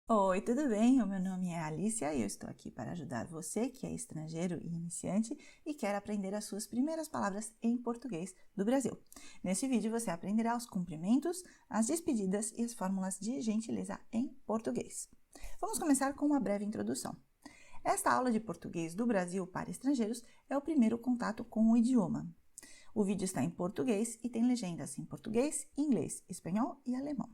Oi, tudo bem? O meu nome é Alicia e eu estou aqui para ajudar você que é estrangeiro e iniciante e quer aprender as suas primeiras palavras em português do Brasil. Neste vídeo você aprenderá os cumprimentos, as despedidas e as fórmulas de gentileza em português. Vamos começar com uma breve introdução. Esta aula de português do Brasil para estrangeiros é o primeiro contato com o idioma. O vídeo está em português e tem legendas em português, inglês, espanhol e alemão.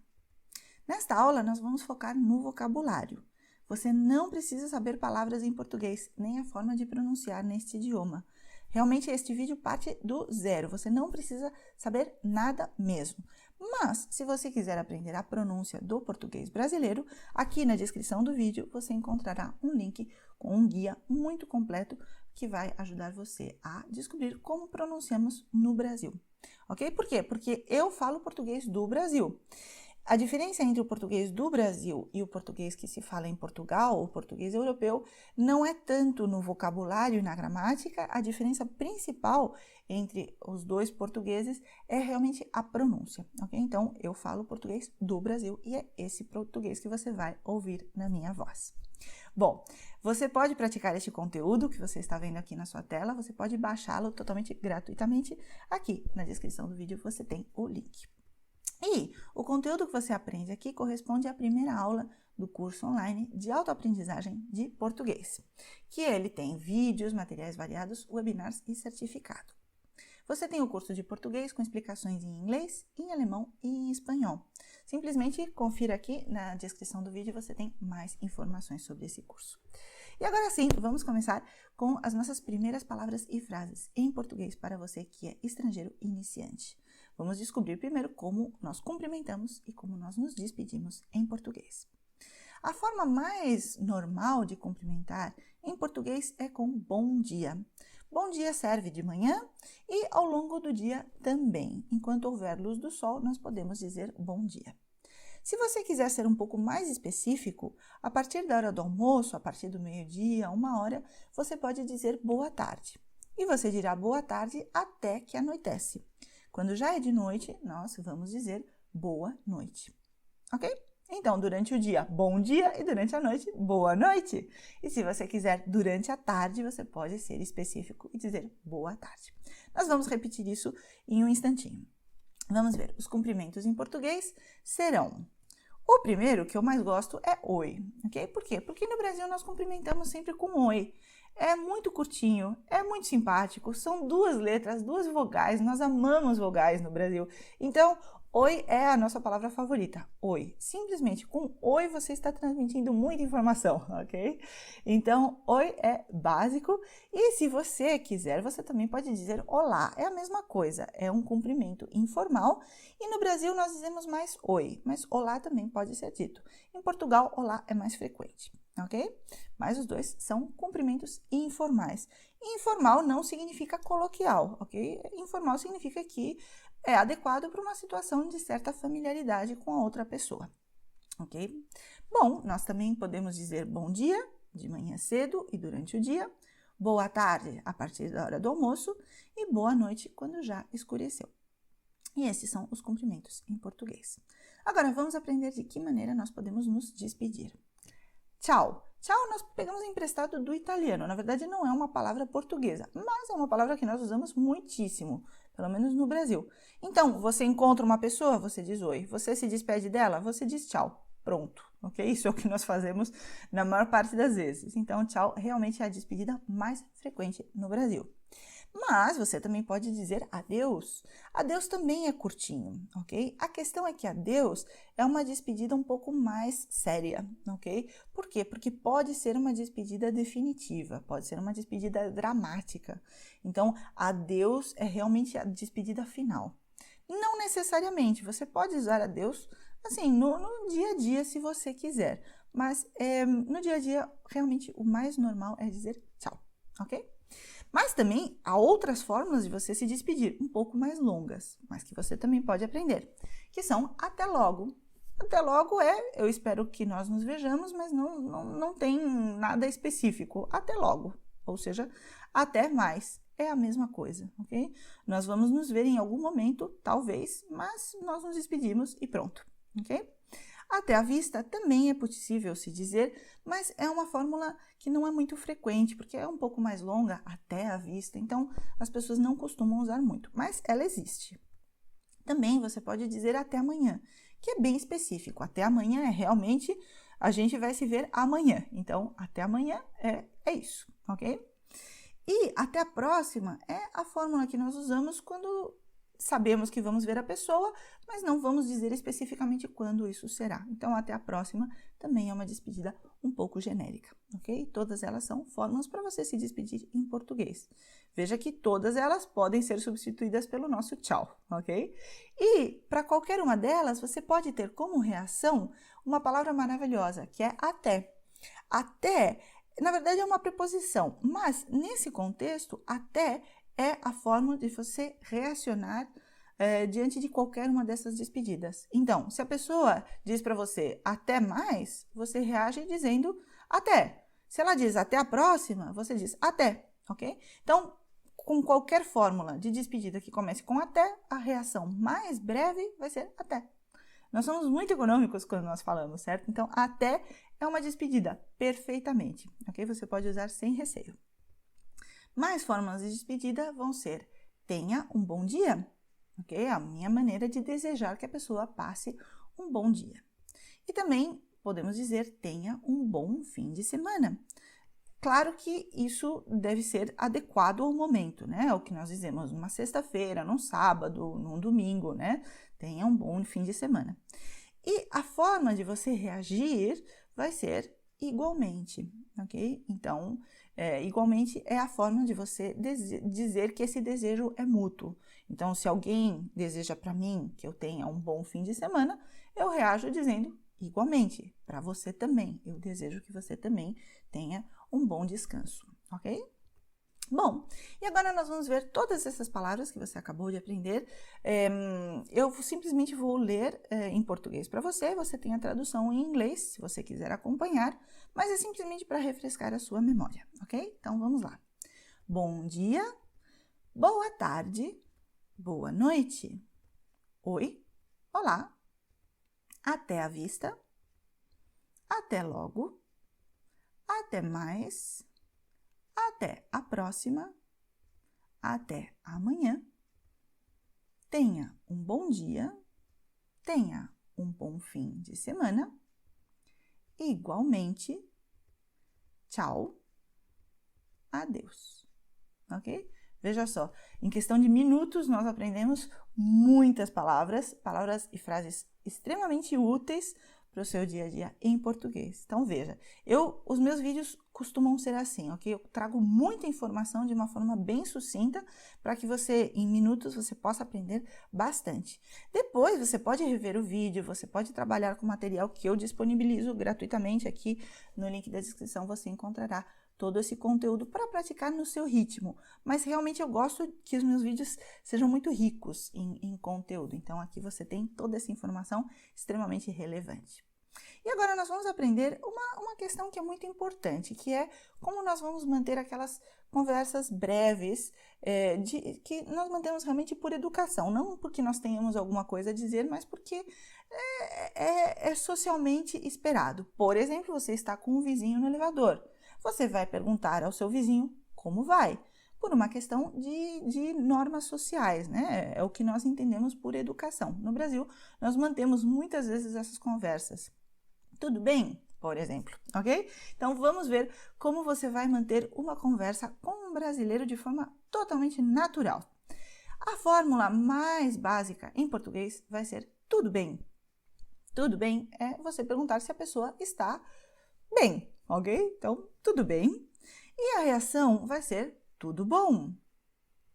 Nesta aula, nós vamos focar no vocabulário. Você não precisa saber palavras em português, nem a forma de pronunciar neste idioma. Realmente, este vídeo parte do zero, você não precisa saber nada mesmo. Mas, se você quiser aprender a pronúncia do português brasileiro, aqui na descrição do vídeo você encontrará um link com um guia muito completo que vai ajudar você a descobrir como pronunciamos no Brasil. Ok? Por quê? Porque eu falo português do Brasil. A diferença entre o português do Brasil e o português que se fala em Portugal, o português europeu, não é tanto no vocabulário e na gramática. A diferença principal entre os dois portugueses é realmente a pronúncia, ok? Então, eu falo português do Brasil e é esse português que você vai ouvir na minha voz. Bom, você pode praticar este conteúdo que você está vendo aqui na sua tela, você pode baixá-lo totalmente gratuitamente. Aqui na descrição do vídeo você tem o link. E o conteúdo que você aprende aqui corresponde à primeira aula do curso online de autoaprendizagem de português, que ele tem vídeos, materiais variados, webinars e certificado. Você tem o curso de português com explicações em inglês, em alemão e em espanhol. Simplesmente confira aqui na descrição do vídeo, você tem mais informações sobre esse curso. E agora sim, vamos começar com as nossas primeiras palavras e frases em português para você que é estrangeiro iniciante. Vamos descobrir primeiro como nós cumprimentamos e como nós nos despedimos em português. A forma mais normal de cumprimentar em português é com bom dia. Bom dia serve de manhã e ao longo do dia também. Enquanto houver luz do sol, nós podemos dizer bom dia. Se você quiser ser um pouco mais específico, a partir da hora do almoço, a partir do meio-dia, 1 hora, você pode dizer boa tarde. E você dirá boa tarde até que anoitece. Quando já é de noite, nós vamos dizer boa noite, ok? Então, durante o dia, bom dia e durante a noite, boa noite. E se você quiser durante a tarde, você pode ser específico e dizer boa tarde. Nós vamos repetir isso em um instantinho. Vamos ver, os cumprimentos em português serão... O primeiro, que eu mais gosto, é oi, ok? Por quê? Porque no Brasil nós cumprimentamos sempre com oi. É muito curtinho, é muito simpático, são 2 letras, 2 vogais, nós amamos vogais no Brasil. Então, oi é a nossa palavra favorita, oi. Simplesmente com oi você está transmitindo muita informação, ok? Então, oi é básico e se você quiser, você também pode dizer olá, é a mesma coisa, é um cumprimento informal e no Brasil nós dizemos mais oi, mas olá também pode ser dito. Em Portugal, olá é mais frequente. Ok? Mas os dois são cumprimentos informais. Informal não significa coloquial, ok? Informal significa que é adequado para uma situação de certa familiaridade com a outra pessoa, ok? Bom, nós também podemos dizer bom dia, de manhã cedo e durante o dia, boa tarde a partir da hora do almoço e boa noite quando já escureceu. E esses são os cumprimentos em português. Agora, vamos aprender de que maneira nós podemos nos despedir. Tchau. Tchau nós pegamos emprestado do italiano. Na verdade, não é uma palavra portuguesa, mas é uma palavra que nós usamos muitíssimo, pelo menos no Brasil. Então, você encontra uma pessoa, você diz oi. Você se despede dela, você diz tchau. Pronto, ok? Isso é o que nós fazemos na maior parte das vezes. Então, tchau realmente é a despedida mais frequente no Brasil. Mas você também pode dizer adeus. Adeus também é curtinho, ok? A questão é que adeus é uma despedida um pouco mais séria, ok? Por quê? Porque pode ser uma despedida definitiva, pode ser uma despedida dramática. Então, adeus é realmente a despedida final. Não necessariamente, você pode usar adeus assim, no dia a dia, se você quiser. Mas no dia a dia, realmente, o mais normal é dizer tchau, ok? Mas também há outras formas de você se despedir, um pouco mais longas, mas que você também pode aprender, que são até logo. Até logo eu espero que nós nos vejamos, mas não tem nada específico. Até logo, ou seja, até mais. É a mesma coisa, ok? Nós vamos nos ver em algum momento, talvez, mas nós nos despedimos e pronto, ok? Até à vista também é possível se dizer, mas é uma fórmula que não é muito frequente, porque é um pouco mais longa, até à vista, então as pessoas não costumam usar muito, mas ela existe. Também você pode dizer até amanhã, que é bem específico. Até amanhã é realmente a gente vai se ver amanhã. Então, até amanhã é isso, ok? E até a próxima é a fórmula que nós usamos quando sabemos que vamos ver a pessoa, mas não vamos dizer especificamente quando isso será. Então, até a próxima também é uma despedida um pouco genérica, ok? Todas elas são fórmulas para você se despedir em português. Veja que todas elas podem ser substituídas pelo nosso tchau, ok? E para qualquer uma delas, você pode ter como reação uma palavra maravilhosa, que é até. Até, na verdade, é uma preposição, mas nesse contexto, até é a forma de você reacionar diante de qualquer uma dessas despedidas. Então, se a pessoa diz para você até mais, você reage dizendo até. Se ela diz até a próxima, você diz até, ok? Então, com qualquer fórmula de despedida que comece com até, a reação mais breve vai ser até. Nós somos muito econômicos quando nós falamos, certo? Então, até é uma despedida perfeitamente, ok? Você pode usar sem receio. Mais fórmulas de despedida vão ser tenha um bom dia, ok? A minha maneira de desejar que a pessoa passe um bom dia. E também podemos dizer tenha um bom fim de semana. Claro que isso deve ser adequado ao momento, né? É o que nós dizemos numa sexta-feira, num sábado, num domingo, né? Tenha um bom fim de semana. E a forma de você reagir vai ser igualmente, ok? Então, igualmente é a forma de você dizer que esse desejo é mútuo. Então, se alguém deseja para mim que eu tenha um bom fim de semana, eu reajo dizendo igualmente, para você também. Eu desejo que você também tenha um bom descanso, ok? Bom, e agora nós vamos ver todas essas palavras que você acabou de aprender. Eu simplesmente vou ler em português para você, você tem a tradução em inglês, se você quiser acompanhar, mas é simplesmente para refrescar a sua memória, ok? Então vamos lá. Bom dia, boa tarde, boa noite, oi, olá, até a vista, até logo, até mais, até a próxima, até amanhã. Tenha um bom dia, tenha um bom fim de semana. Igualmente, tchau, adeus, ok? Veja só, em questão de minutos nós aprendemos muitas palavras e frases extremamente úteis para o seu dia a dia em português. Então veja, os meus vídeos costumam ser assim, ok? Eu trago muita informação de uma forma bem sucinta para que você, em minutos, você possa aprender bastante. Depois você pode rever o vídeo, você pode trabalhar com material que eu disponibilizo gratuitamente aqui no link da descrição, você encontrará todo esse conteúdo para praticar no seu ritmo, mas realmente eu gosto que os meus vídeos sejam muito ricos em conteúdo, então aqui você tem toda essa informação extremamente relevante. E agora nós vamos aprender uma questão que é muito importante, que é como nós vamos manter aquelas conversas breves, que nós mantemos realmente por educação, não porque nós tenhamos alguma coisa a dizer, mas porque é socialmente esperado. Por exemplo, você está com um vizinho no elevador. Você vai perguntar ao seu vizinho como vai, por uma questão de normas sociais, né? É o que nós entendemos por educação. No Brasil, nós mantemos muitas vezes essas conversas. Tudo bem? Por exemplo, ok? Então, vamos ver como você vai manter uma conversa com um brasileiro de forma totalmente natural. A fórmula mais básica em português vai ser tudo bem. Tudo bem é você perguntar se a pessoa está bem, ok? Então, tudo bem. E a reação vai ser tudo bom,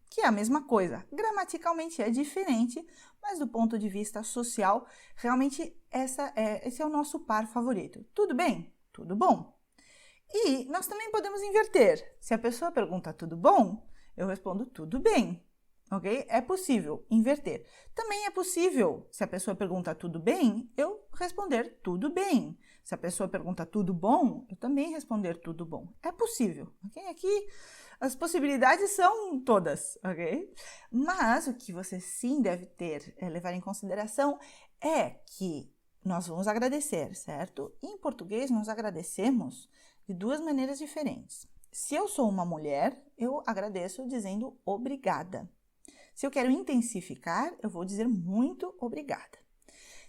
que é a mesma coisa. Gramaticalmente é diferente, mas do ponto de vista social, realmente esse é o nosso par favorito. Tudo bem? Tudo bom. E nós também podemos inverter. Se a pessoa pergunta tudo bom, eu respondo tudo bem. Ok? É possível inverter. Também é possível, se a pessoa pergunta tudo bem, eu responder tudo bem. Se a pessoa pergunta tudo bom, eu também responder tudo bom. É possível, ok? Aqui as possibilidades são todas, ok? Mas o que você sim deve levar em consideração é que nós vamos agradecer, certo? Em português, nós agradecemos de duas maneiras diferentes. Se eu sou uma mulher, eu agradeço dizendo obrigada. Se eu quero intensificar, eu vou dizer muito obrigada.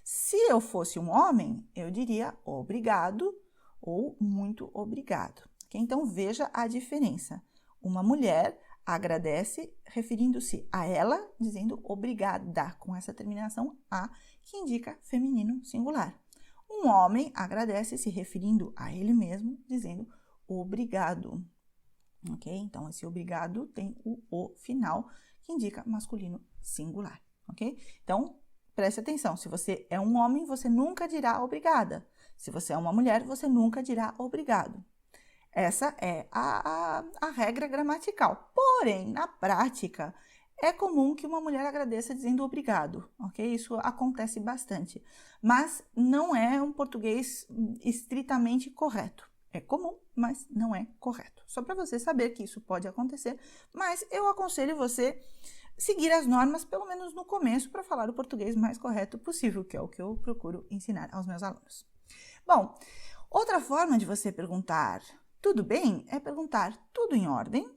Se eu fosse um homem, eu diria obrigado ou muito obrigado. Okay? Então, veja a diferença. Uma mulher agradece referindo-se a ela, dizendo obrigada, com essa terminação A, que indica feminino singular. Um homem agradece se referindo a ele mesmo, dizendo obrigado. Ok? Então, esse obrigado tem o final, que indica masculino singular. Ok? Então, preste atenção. Se você é um homem, você nunca dirá obrigada. Se você é uma mulher, você nunca dirá obrigado. Essa é a regra gramatical. Porém, na prática, é comum que uma mulher agradeça dizendo obrigado, ok? Isso acontece bastante. Mas não é um português estritamente correto. É comum, mas não é correto. Só para você saber que isso pode acontecer, mas eu aconselho você seguir as normas, pelo menos no começo, para falar o português mais correto possível, que é o que eu procuro ensinar aos meus alunos. Bom, outra forma de você perguntar tudo bem é perguntar tudo em ordem,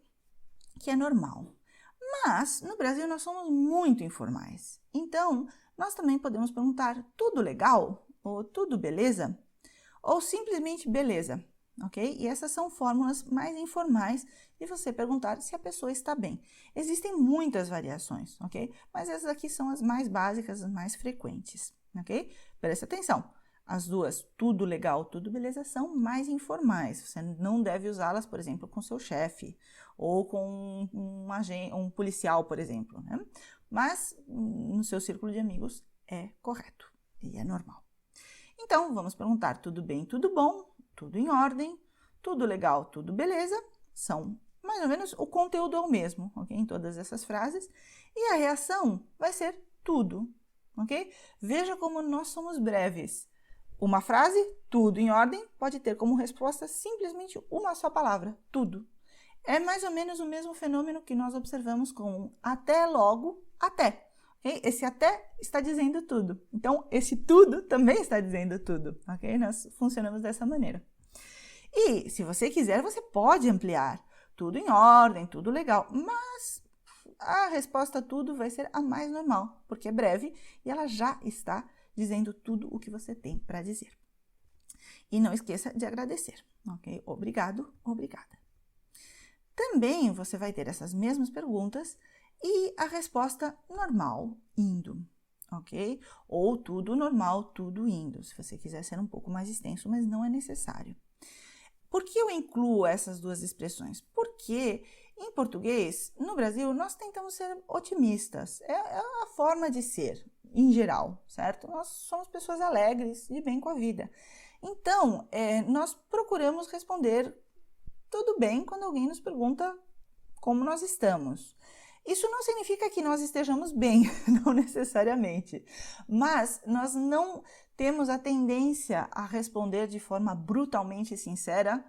que é normal. Mas no Brasil nós somos muito informais. Então, nós também podemos perguntar tudo legal, ou tudo beleza, ou simplesmente beleza, ok? E essas são fórmulas mais informais de você perguntar se a pessoa está bem. Existem muitas variações, ok? Mas essas aqui são as mais básicas, as mais frequentes, ok? Presta atenção. As duas, tudo legal, tudo beleza, são mais informais. Você não deve usá-las, por exemplo, com seu chefe ou com um policial, por exemplo, né? Mas no seu círculo de amigos é correto e é normal. Então, vamos perguntar tudo bem, tudo bom, tudo em ordem, tudo legal, tudo beleza. São mais ou menos o conteúdo é o mesmo, ok? Em todas essas frases. E a reação vai ser tudo, ok? Veja como nós somos breves. Uma frase, tudo em ordem, pode ter como resposta simplesmente uma só palavra, tudo. É mais ou menos o mesmo fenômeno que nós observamos com até logo, até. Okay? Esse até está dizendo tudo. Então, esse tudo também está dizendo tudo. Ok? Nós funcionamos dessa maneira. E, se você quiser, você pode ampliar. Tudo em ordem, tudo legal. Mas a resposta tudo vai ser a mais normal, porque é breve e ela já está dizendo tudo o que você tem para dizer. E não esqueça de agradecer, ok? Obrigado, obrigada. Também você vai ter essas mesmas perguntas e a resposta normal, indo, ok? Ou tudo normal, tudo indo, se você quiser ser um pouco mais extenso, mas não é necessário. Por que eu incluo essas duas expressões? Porque em português, no Brasil, nós tentamos ser otimistas. É a forma de ser, em geral, certo? Nós somos pessoas alegres e bem com a vida. Então, nós procuramos responder tudo bem quando alguém nos pergunta como nós estamos. Isso não significa que nós estejamos bem, não necessariamente, mas nós não temos a tendência a responder de forma brutalmente sincera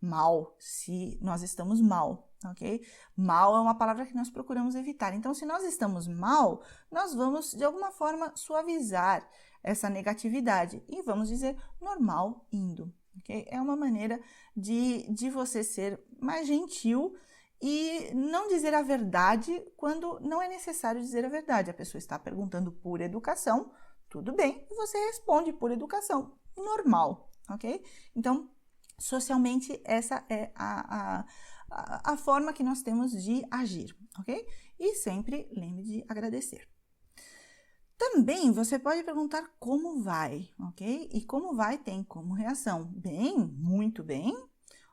mal, se nós estamos mal, ok? Mal é uma palavra que nós procuramos evitar. Então, se nós estamos mal, nós vamos, de alguma forma, suavizar essa negatividade e vamos dizer normal indo, ok? É uma maneira de você ser mais gentil e não dizer a verdade quando não é necessário dizer a verdade. A pessoa está perguntando por educação, tudo bem, e você responde por educação, normal, ok? Então, socialmente, essa é a forma que nós temos de agir, ok? E sempre lembre de agradecer. Também você pode perguntar como vai, ok? E como vai tem como reação bem, muito bem,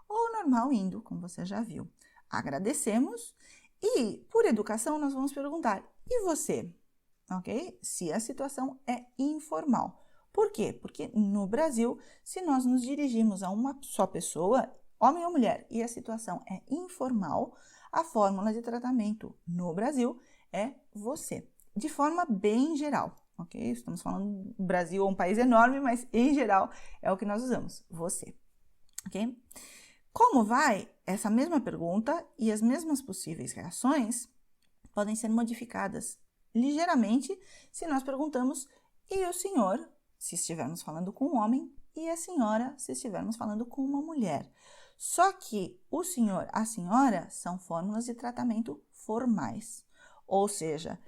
ou normal indo, como você já viu. Agradecemos e, por educação, nós vamos perguntar, e você? Ok? Se a situação é informal. Por quê? Porque no Brasil, se nós nos dirigimos a uma só pessoa, homem ou mulher, e a situação é informal, a fórmula de tratamento no Brasil é você, de forma bem geral, ok? Estamos falando do Brasil é um país enorme, mas em geral é o que nós usamos, você, ok? Como vai? Essa mesma pergunta e as mesmas possíveis reações podem ser modificadas ligeiramente se nós perguntamos, e o senhor se estivermos falando com um homem, e a senhora, se estivermos falando com uma mulher. Só que o senhor, a senhora, são fórmulas de tratamento formais. Ou seja,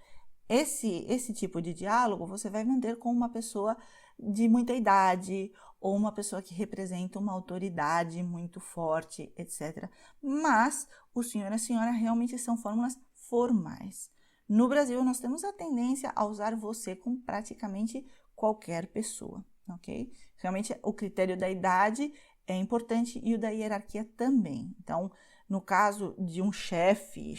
esse tipo de diálogo você vai manter com uma pessoa de muita idade ou uma pessoa que representa uma autoridade muito forte, etc. Mas o senhor e a senhora realmente são fórmulas formais. No Brasil, nós temos a tendência a usar você com praticamente qualquer pessoa, ok? Realmente, o critério da idade é importante e o da hierarquia também. Então, no caso de um chefe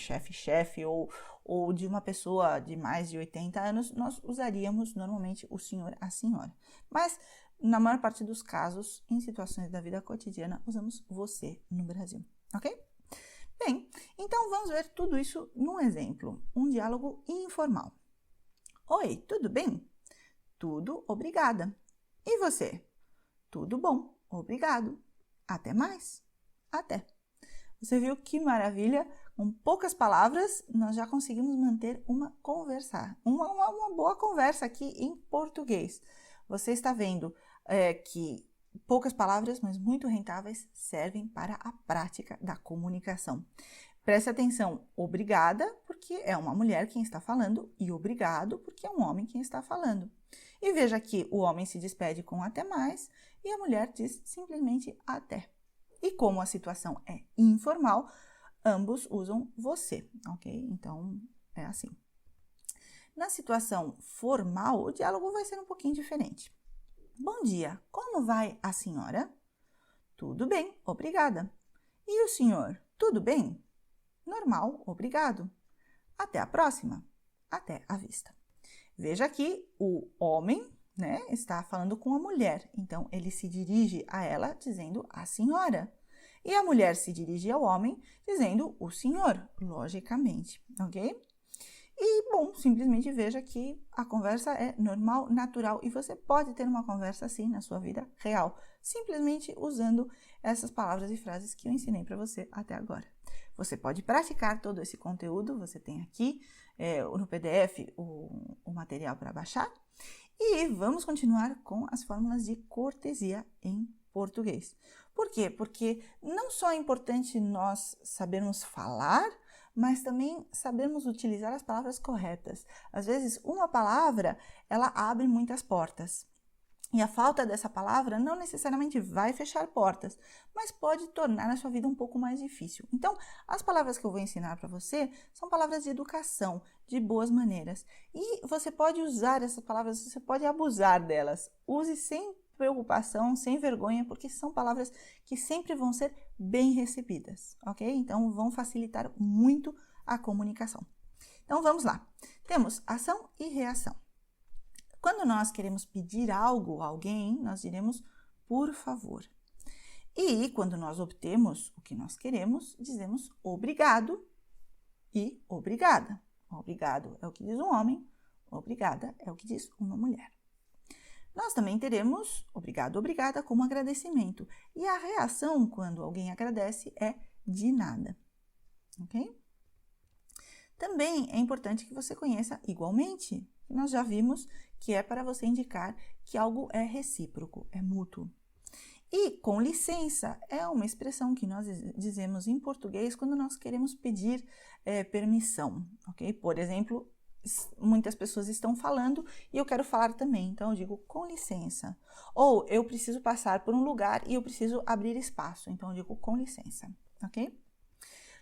ou de uma pessoa de mais de 80 anos, nós usaríamos normalmente o senhor, a senhora. Mas, na maior parte dos casos, em situações da vida cotidiana, usamos você no Brasil, ok? Bem, então vamos ver tudo isso num exemplo, um diálogo informal. Oi, tudo bem? Tudo, obrigada. E você? Tudo bom, obrigado. Até mais. Até. Você viu que maravilha? Com poucas palavras, nós já conseguimos manter uma boa conversa aqui em português. Você está vendo que poucas palavras, mas muito rentáveis, servem para a prática da comunicação. Preste atenção, obrigada, porque é uma mulher quem está falando, e obrigado, porque é um homem quem está falando. E veja que o homem se despede com até mais e a mulher diz simplesmente até. E como a situação é informal, ambos usam você, ok? Então, é assim. Na situação formal, o diálogo vai ser um pouquinho diferente. Bom dia, como vai a senhora? Tudo bem, obrigada. E o senhor, tudo bem? Normal, obrigado. Até a próxima. Até a vista. Veja que o homem, né, está falando com a mulher, então ele se dirige a ela dizendo a senhora. E a mulher se dirige ao homem dizendo o senhor, logicamente, ok? E, bom, simplesmente veja que a conversa é normal, natural e você pode ter uma conversa assim na sua vida real, simplesmente usando essas palavras e frases que eu ensinei para você até agora. Você pode praticar todo esse conteúdo, você tem aqui no PDF o material para baixar. E vamos continuar com as fórmulas de cortesia em português. Por quê? Porque não só é importante nós sabermos falar, mas também sabermos utilizar as palavras corretas. Às vezes, uma palavra, ela abre muitas portas. E a falta dessa palavra não necessariamente vai fechar portas, mas pode tornar a sua vida um pouco mais difícil. Então, as palavras que eu vou ensinar para você são palavras de educação, de boas maneiras. E você pode usar essas palavras, você pode abusar delas. Use sem preocupação, sem vergonha, porque são palavras que sempre vão ser bem recebidas, ok? Então, vão facilitar muito a comunicação. Então, vamos lá. Temos ação e reação. Quando nós queremos pedir algo a alguém, nós diremos por favor. E quando nós obtemos o que nós queremos, dizemos obrigado e obrigada. Obrigado é o que diz um homem, obrigada é o que diz uma mulher. Nós também teremos obrigado, obrigada como agradecimento. E a reação quando alguém agradece é de nada, ok? Também é importante que você conheça igualmente. Nós já vimos que é para você indicar que algo é recíproco, é mútuo. E com licença é uma expressão que nós dizemos em português quando nós queremos pedir permissão, ok? Por exemplo, muitas pessoas estão falando e eu quero falar também, então eu digo com licença. Ou eu preciso passar por um lugar e eu preciso abrir espaço, então eu digo com licença, ok?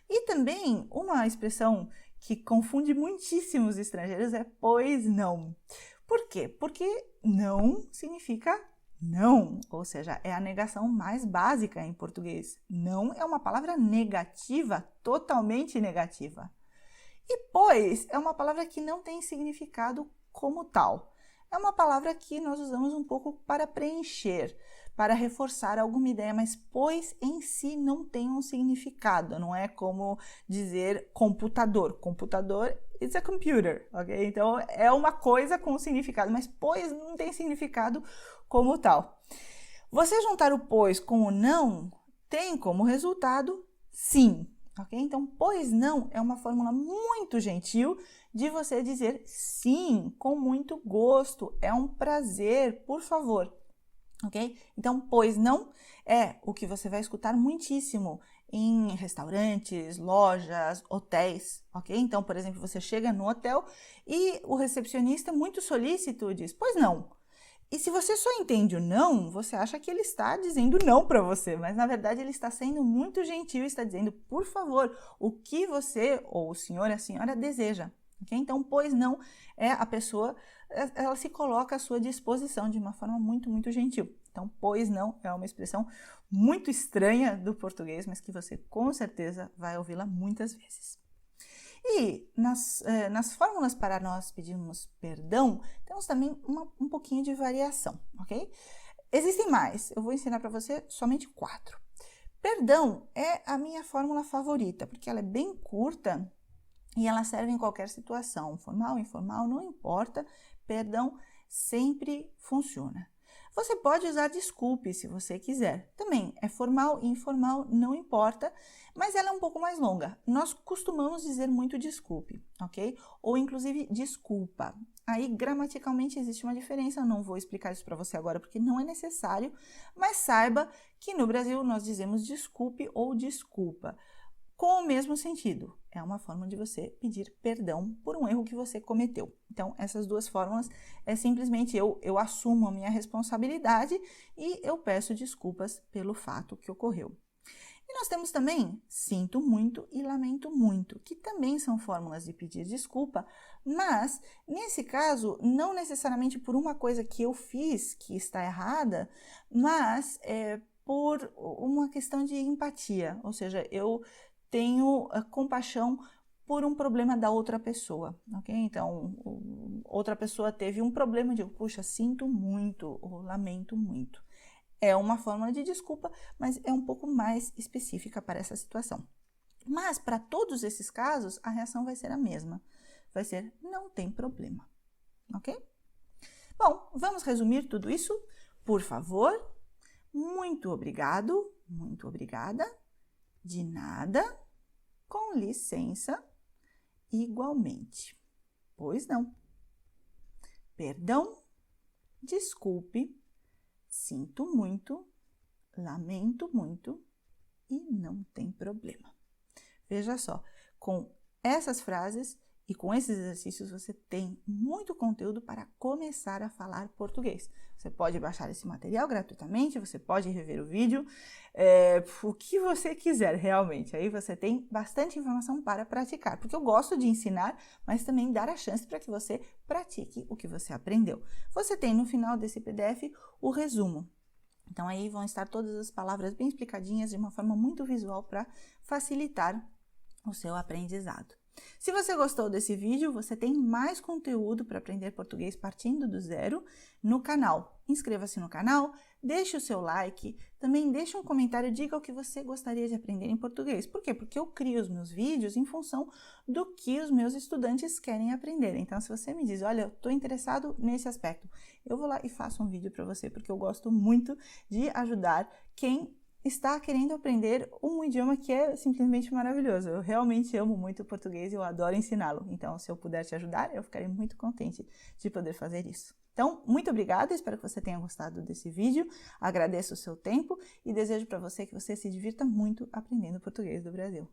E também uma expressão que confunde muitíssimos estrangeiros é pois não. Por quê? Porque não significa não, ou seja, é a negação mais básica em português. Não é uma palavra negativa, totalmente negativa. E pois é uma palavra que não tem significado como tal. É uma palavra que nós usamos um pouco para preencher, para reforçar alguma ideia, mas pois em si não tem um significado, não é como dizer computador. Computador is a computer, ok? Então é uma coisa com significado, mas pois não tem significado como tal. Você juntar o pois com o não tem como resultado sim, ok? Então, pois não é uma fórmula muito gentil de você dizer sim, com muito gosto, é um prazer, por favor, ok? Então, pois não é o que você vai escutar muitíssimo em restaurantes, lojas, hotéis, ok? Então, por exemplo, você chega no hotel e o recepcionista, muito solícito, diz, pois não. E se você só entende o não, você acha que ele está dizendo não para você, mas na verdade ele está sendo muito gentil e está dizendo, por favor, o que você ou o senhor e a senhora deseja. Okay? Então, pois não, é a pessoa, ela se coloca à sua disposição de uma forma muito, muito gentil. Então, pois não é uma expressão muito estranha do português, mas que você com certeza vai ouvi-la muitas vezes. E nas fórmulas para nós pedirmos perdão, temos também um pouquinho de variação, ok? Existem mais, eu vou ensinar para você somente 4. Perdão é a minha fórmula favorita, porque ela é bem curta e ela serve em qualquer situação, formal, informal, não importa, perdão sempre funciona. Você pode usar desculpe se você quiser. Também é formal e informal, não importa, mas ela é um pouco mais longa. Nós costumamos dizer muito desculpe, ok? Ou inclusive desculpa. Aí gramaticalmente existe uma diferença, eu não vou explicar isso para você agora porque não é necessário, mas saiba que no Brasil nós dizemos desculpe ou desculpa, com o mesmo sentido. É uma forma de você pedir perdão por um erro que você cometeu. Então, essas duas fórmulas é simplesmente eu assumo a minha responsabilidade e eu peço desculpas pelo fato que ocorreu. E nós temos também sinto muito e lamento muito, que também são fórmulas de pedir desculpa, mas nesse caso, não necessariamente por uma coisa que eu fiz que está errada, mas por uma questão de empatia, ou seja, eu tenho compaixão por um problema da outra pessoa, ok? Então, outra pessoa teve um problema, eu digo, puxa, sinto muito ou lamento muito. É uma forma de desculpa, mas é um pouco mais específica para essa situação. Mas, para todos esses casos, a reação vai ser a mesma. Vai ser, não tem problema, ok? Bom, vamos resumir tudo isso? Por favor, muito obrigado, muito obrigada. De nada, com licença, igualmente. Pois não. Perdão, desculpe, sinto muito, lamento muito e não tem problema. Veja só, com essas frases e com esses exercícios você tem muito conteúdo para começar a falar português. Você pode baixar esse material gratuitamente, você pode rever o vídeo, o que você quiser realmente. Aí você tem bastante informação para praticar, porque eu gosto de ensinar, mas também dar a chance para que você pratique o que você aprendeu. Você tem no final desse PDF o resumo. Então aí vão estar todas as palavras bem explicadinhas de uma forma muito visual para facilitar o seu aprendizado. Se você gostou desse vídeo, você tem mais conteúdo para aprender português partindo do zero no canal. Inscreva-se no canal, deixe o seu like, também deixe um comentário, diga o que você gostaria de aprender em português. Por quê? Porque eu crio os meus vídeos em função do que os meus estudantes querem aprender. Então, se você me diz, olha, eu estou interessado nesse aspecto, eu vou lá e faço um vídeo para você, porque eu gosto muito de ajudar quem está querendo aprender um idioma que é simplesmente maravilhoso. Eu realmente amo muito o português e eu adoro ensiná-lo. Então, se eu puder te ajudar, eu ficarei muito contente de poder fazer isso. Então, muito obrigada, espero que você tenha gostado desse vídeo, agradeço o seu tempo e desejo para você que você se divirta muito aprendendo português do Brasil.